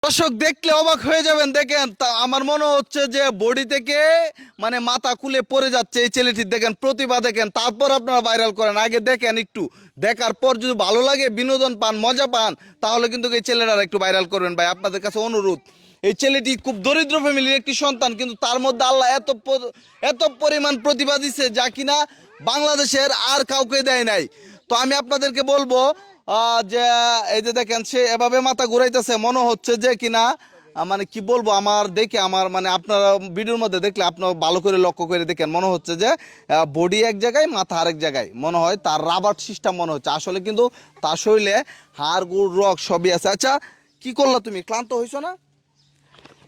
দর্শক দেখলে অবাক হয়ে যাবেন। দেখেন আমার মনে হচ্ছে যে বডি থেকে মানে মাথা খুলে পড়ে যাচ্ছে এই ছেলেটির। দেখেন প্রতিভা দেখেন, তারপর আপনারা ভাইরাল করেন। আগে দেখেন, একটু দেখার পর যদি ভালো লাগে, বিনোদন পান, মজা পান, তাহলে কিন্তু এই ছেলেটার একটু ভাইরাল করবেন ভাই, আপনাদের কাছে অনুরোধ। এই ছেলেটি খুব দরিদ্র ফ্যামিলির একটি সন্তান, কিন্তু তার মধ্যে আল্লাহ এত পরিমাণ প্রতিভা দিচ্ছে যা কিনা বাংলাদেশের আর কাউকে দেয় নাই। তো আমি আপনাদেরকে বলবো যে এই যে দেখেন সে এভাবে মাথা ঘুরাইতেছে, মনে হচ্ছে যে কিনা মানে কি বলবো, আমার দেখে আমার মানে আপনারা ভিডিওর মধ্যে দেখলে আপনারা ভালো করে লক্ষ্য করে দেখেন, মনে হচ্ছে যে বডি এক জায়গায় মাথা আরেক জায়গায়, মনে হয় তার রাবার সিস্টেম মনে হচ্ছে। আসলে কিন্তু তার শরীরে হাড় গুড় রক সবই আছে। আচ্ছা, কি করলা তুমি, ক্লান্ত হয়েছো না?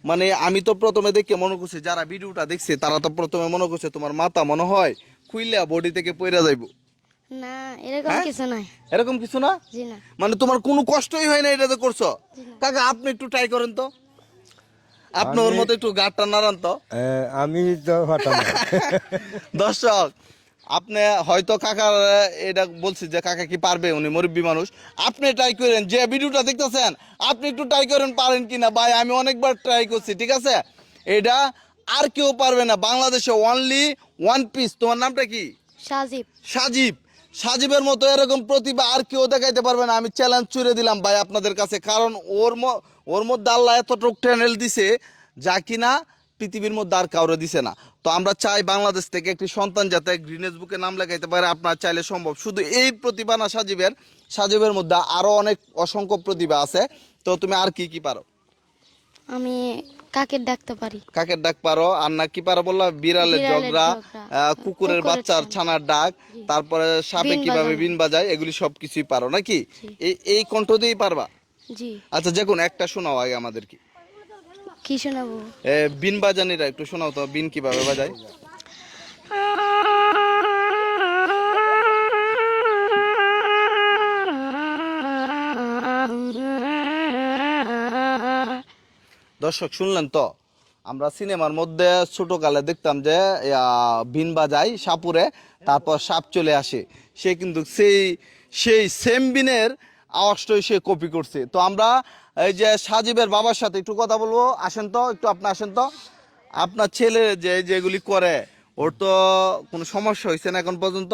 মানে আমি তো প্রথমে দেখে মনে করছি, যারা ভিডিওটা দেখছে তারা তো প্রথমে মনে করছে তোমার মাথা মনে হয় খুইলা বডি থেকে পইরা যাইবো। না, এরকম হ্যাঁ? কিছু নাই। এরকম কিছু না? জি না। মানে তোমার কোনো কষ্টই হয় না এটাতে করছো? কাকা আপনি একটু ট্রাই করেন তো, আপনি ওর আমি মতো একটু গাটটা নাড়ান তো। আমি তো হতাম না। দর্শক, আপনি হয়তো কাকার এটা বলছি যে কাকা কি পারবে, উনি মুরব্বী মানুষ। আপনি ট্রাই করেন, যে ভিডিওটা দেখতেছেন আপনি একটু ট্রাই করেন পারেন কিনা। ভাই আমি অনেকবার ট্রাই করছি, ঠিক আছে? এটা আর কেউ পারবে না বাংলাদেশে, অনলি ওয়ান পিস। তোমার নামটা কি? সাজিব। সাজিব। সাজিবের মতো এরকম প্রতিভা আর কেউ দেখাইতে পারবে না। আমি চ্যালেঞ্জ ছুড়ে দিলাম ভাই আপনাদের কাছে, কারণ ওর মধ্যে আল্লাহ এতটুকু ট্যানেল দিছে যা কিনা পৃথিবীর মধ্যে আর কাউরে দিছে না। তো আমরা চাই বাংলাদেশ থেকে একটি সন্তান যাতে গ্রিনেস বুকে নাম লেখাইতে পারে। আপনারা চাইলে সম্ভব। শুধু এই প্রতিভা না সাজিবের মধ্যে আরো অনেক অসংখ্য প্রতিভা আছে। তো তুমি আর কি কি পারো? আমি কাকের ডাকতে পারি। কাকের ডাক পারো, আর না কি পারো বললা? বিড়ালের ঝগড়া, কুকুরের কুকুরের বাচ্চার ছানা। ছানার ডাক, তারপরে সাপে বিন কিভাবে বাজানো। বিন বাজায়, এগুলি সবকিছুই পারো নাকি? জি। এই কণ্ঠ দিয়েই পারবা? জি। আচ্ছা, যে কোনো একটা শোনাও আগে আমাদেরকে। কি শোনাবো? বিন বাজানিরা একটু শোনাও তো, বিন কিভাবে বাজায়। দর্শক শুনলেন তো, আমরা সিনেমার মধ্যে ছোটকালে দেখতাম যে বিন বাজায় সাপুরে, তারপর সাপ চলে আসে। সে কিন্তু সেই সেম বিনের আওয়াজটাই সে কপি করছে। তো আমরা এই যে সাজিবের বাবার সাথে একটু কথা বলবো, আসেন তো একটু, আপনি আসেন তো। আপনার ছেলে যে যেগুলি করে, ওর তো কোনো সমস্যা হয়েছে না এখন পর্যন্ত?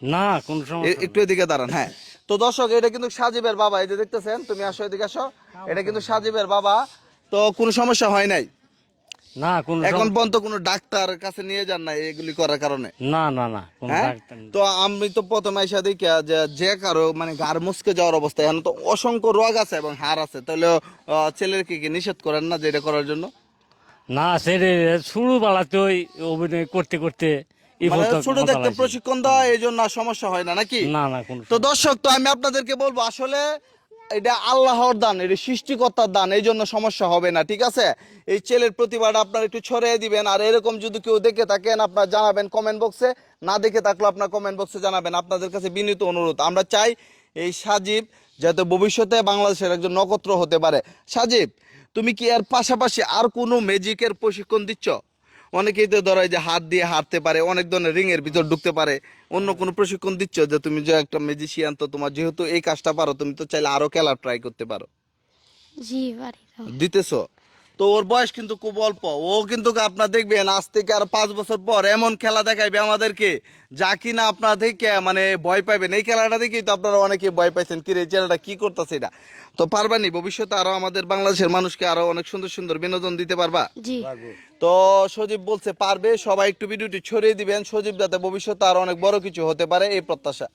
না, কোন সমস্যা একটু এদিকে দাঁড়ান। হ্যাঁ, তো দর্শক এটা কিন্তু সাজিবের বাবা, এই যে দেখতেছেন, তুমি আসো এদিকে আসো, এটা কিন্তু সাজিবের বাবা। তো কোনো সমস্যা হয় নাই না, কোন এখন পর্যন্ত? কোনো ডাক্তার কাছে নিয়ে যান না এগুলি করার কারণে? না না না, কোন হ্যাঁ, ডাক্তার নেই। তো আমি তো প্রথমে এসে দেখি যে কারো মানে গাড় মুসকে যাওয়ার অবস্থা, এখন তো অসংখ্য রোগ আছে এবং হাড় আছে, তাহলে ছেলেকে কি নিষেধ করেন না যে এটা করার জন্য? না, সেরে শুরু বেলাতে ওই অভিনয় করতে করতে এই মানে পর্যন্ত ছোট মাথা দেখতে লাগছে। প্রশিক্ষণ দেওয়া, এই জন্য আর সমস্যা হয় না নাকি? না না, কোন তো দর্শক, তো আমি আপনাদেরকে বলবো, আসলে এটা আল্লাহর দান, এটা সৃষ্টিকর্তার দান, এই জন্য সমস্যা হবে না, ঠিক আছে? এই ছেলের প্রতিভাটা আপনারা একটু ছড়িয়ে দিবেন। আর এরকম যদি কেউ দেখে থাকেন আপনারা জানাবেন কমেন্ট বক্সে, না দেখে থাকলে আপনার কমেন্ট বক্সে জানাবেন। আপনাদের কাছে বিনীত অনুরোধ, আমরা চাই এই সাজিব যাতে ভবিষ্যতে বাংলাদেশের একজন নক্ষত্র হতে পারে। সাজিব, তুমি কি এর পাশাপাশি আর কোনো ম্যাজিকের প্রশিক্ষণ দিচ্ছ? অনেকেই তো ধরো এই যে হাত দিয়ে হাঁটতে পারে, অনেক ধরনের রিং এর ভিতর ঢুকতে পারে, অন্য কোনো প্রশিক্ষণ দিচ্ছ? যে তুমি যে একটা ম্যাজিশিয়ান, তো তোমার যেহেতু এই কাজটা পারো, তুমি তো চাইলে আরো খেলা ট্রাই করতে পারো। জি পারি তো। দিতেছো? তো ওর বয়স কিন্তু খুব অল্প, ও কিন্তু আপনার দেখবেন আজ থেকে আর 5 বছর পর এমন খেলা দেখাইবে আমাদেরকে যা কিনা আপনার দেখে মানে ভয় পাইবেন। এই খেলাটা দেখেই তো আপনারা অনেকে ভয় পাইছেন, কিরে ছেলেটা কি করতেছে এটা। তো পারবানি ভবিষ্যতে আরো আমাদের বাংলাদেশের মানুষকে আরো অনেক সুন্দর সুন্দর বিনোদন দিতে পারবা? জি। তো সজীব বলছে পারবে, সবাই একটু ভিডিওটি ছড়িয়ে দিবেন, সজীব যাতে ভবিষ্যতে আরো অনেক বড় কিছু হতে পারে, এই প্রত্যাশা।